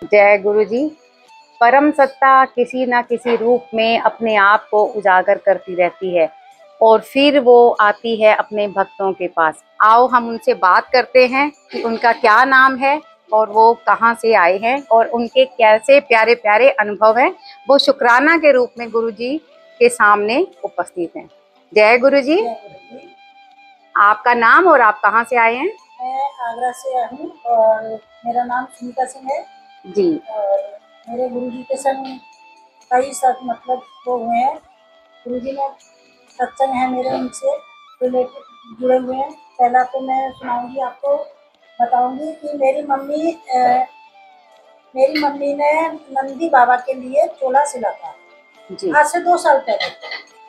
जय गुरु जी। परम सत्ता किसी न किसी रूप में अपने आप को उजागर करती रहती है और फिर वो आती है अपने भक्तों के पास। आओ हम उनसे बात करते हैं कि उनका क्या नाम है और वो कहाँ से आए हैं और उनके कैसे प्यारे प्यारे अनुभव हैं। वो शुक्राना के रूप में गुरु जी के सामने उपस्थित हैं। जय गुरु जी। आपका नाम और आप कहाँ से आए हैं? मैं आगरा से आई हूँ और मेरा नाम सुनीता सिंह है जी। और मेरे गुरुजी के संग कई सब मतलब वो हुए हैं। गुरुजी ने सत्संग है मेरे उनसे रिलेटेड जुड़े हुए हैं। पहला तो मैं सुनाऊंगी आपको, बताऊंगी कि मेरी मम्मी ने नंदी बाबा के लिए चोला सिला था आज से 2 साल पहले।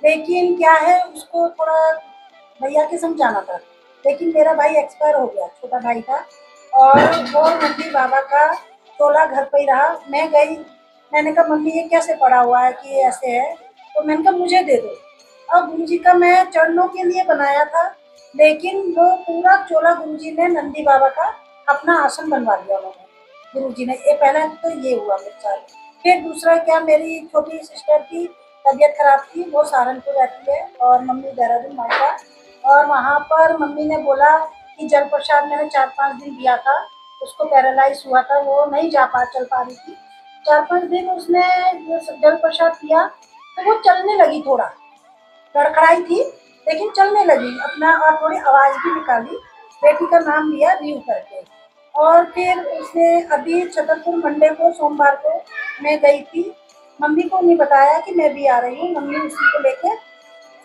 लेकिन क्या है, उसको थोड़ा भैया के समझाना था, लेकिन मेरा भाई एक्सपायर हो गया, छोटा भाई था, और वो नंदी बाबा का चोला घर पे ही रहा। मैं गई, मैंने कहा मम्मी ये कैसे पड़ा हुआ है कि ये ऐसे है, तो मैंने कहा मुझे दे दो। अब गुरु जी का मैं चरणों के लिए बनाया था, लेकिन वो पूरा चोला गुरु जी ने नंदी बाबा का अपना आसन बनवा लिया उन्होंने, गुरु जी ने। ये पहला तो ये हुआ मेरे साथ। फिर दूसरा क्या, मेरी छोटी सिस्टर की तबीयत खराब थी, वो सहारनपुर रहती है और मम्मी देहरादून मायका। और वहाँ पर मम्मी ने बोला कि जल प्रसाद मैंने 4-5 दिन दिया था, उसको पैरालाइज हुआ था, वो नहीं चल पा रही थी। 4-5 दिन उसने जल प्रसाद पिया तो वो चलने लगी, थोड़ा लड़खड़ाई थी लेकिन चलने लगी अपना, और थोड़ी आवाज़ भी निकाली। बेटी का नाम लिया रियू करके। और फिर उसने अभी छतरपुर मंडे को, सोमवार को मैं गई थी, मम्मी को नहीं बताया कि मैं भी आ रही हूँ। मम्मी उसी को लेके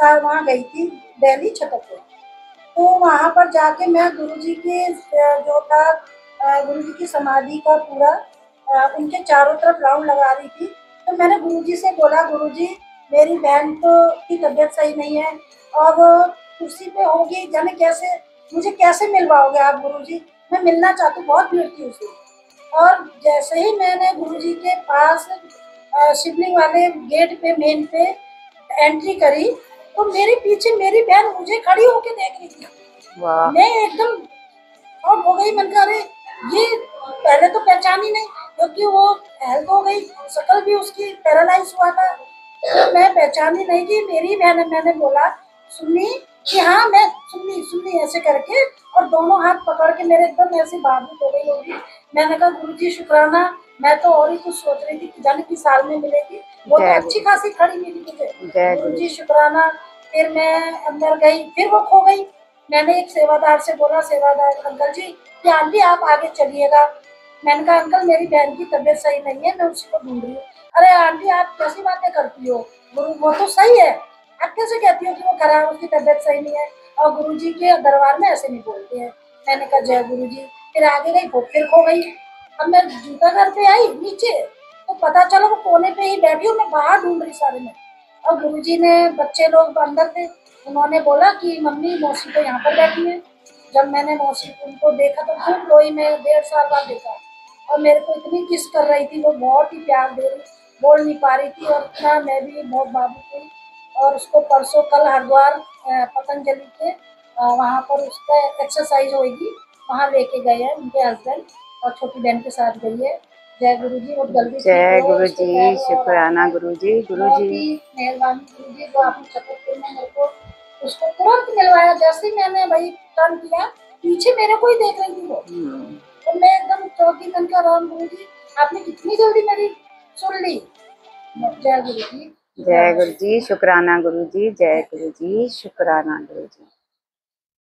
वहाँ गई थी, दिल्ली छतरपुर। तो वहाँ पर जाके मैं गुरुजी की जो था गुरुजी की समाधि का पूरा उनके चारों तरफ राउंड लगा रही थी। तो मैंने गुरुजी से बोला, गुरुजी मेरी बहन तो की तबीयत सही नहीं है और वो कुर्सी पे होगी, जाने कैसे, मुझे कैसे मिलवाओगे आप गुरुजी, मैं मिलना चाहती हूँ, बहुत भीड़ थी उसे। और जैसे ही मैंने गुरुजी के पास शिवलिंग वाले गेट पे, मेन पे एंट्री करी, तो मेरे पीछे मेरी बहन मुझे खड़ी होके देख रही थी। वाह। मैं एकदम शॉक हो गई। मैंने कहा अरे ये पहले तो पहचानी नहीं, क्योंकि वो हेल्थ हो गई, शक्ल भी उसकी पैरालाइज हुआ था, तो मैं पहचानी नहीं कि मेरी बहन है। मैंने बोला सुन्नी, कि हाँ मैं सुन्नी सुन्नी ऐसे करके, और दोनों हाथ पकड़ के मेरे एकदम ऐसे बाबू हो गई होगी। मैंने कहा गुरुजी शुक्राना, मैं तो और ही कुछ सोच रही थी कि जाने किस साल में मिलेगी, वो तो अच्छी खासी खड़ी मिली मुझे। गुरुजी शुक्राना। फिर मैं अंदर गई, फिर वो खो गई। मैंने एक सेवादार से बोला, सेवादार अंकल जी कि आंटी आप आगे चलिएगा। मैंने कहा अंकल मेरी बहन की तबीयत सही नहीं है, मैं उसी को ढूंढ रही हूँ। अरे आंटी आप कैसी बातें करती हो, गुरु वो तो सही है, आप कैसे कहती हो कि वो खराब, उसकी तबीयत सही नहीं है, और गुरु जी के दरबार में ऐसे नहीं बोलते हैं। मैंने कहा जय गुरु जी। फिर आगे गई, वो फिर खो गई। अब मैं जूता घर पे आई नीचे, तो पता चला वो कोने पे ही बैठी हूँ, मैं बाहर ढूंढ रही सारे में। और गुरु जी ने, बच्चे लोग अंदर थे, उन्होंने बोला कि मम्मी मौसी तो यहाँ पर बैठी है। जब मैंने मौसी उनको देखा तो खूब रोई, मैं 1.5 साल बाद देखा, और मेरे को इतनी किस कर रही थी, वो बहुत ही प्यार दे रही, बोल नहीं पा रही थी, और इतना मैं भी बहुत बाबू थी। और उसको परसों कल हरिद्वार पतंजलि के वहाँ पर उसका एक्सरसाइज होगी, वहाँ लेके गए हैं उनके हस्बैंड, और छोटी बहन के साथ गई है। जय गुरु जी, बहुत जल्दी ठीक जय हो गुरु उसके जी। पैर और हाथ शुक्राना में। गुरु जी। गुरु बहुत जी। ही मेहरबानी गुरु जी, जो आपने छतरपुर में मेरे को उसको तुरंत मिलवाया। जैसे ही मैंने भाई टर्न किया, पीछे मेरे को ही देख रही थी वो, तो मैं एकदम चौंकी। मैंने कहा राम गुरु जी आपने कितनी जल्दी मेरी सुन ली। जय गुरु जी। जय गुरु जी। शुक्राना गुरु जी। जय गुरु जी। शुक्राना गुरु जी।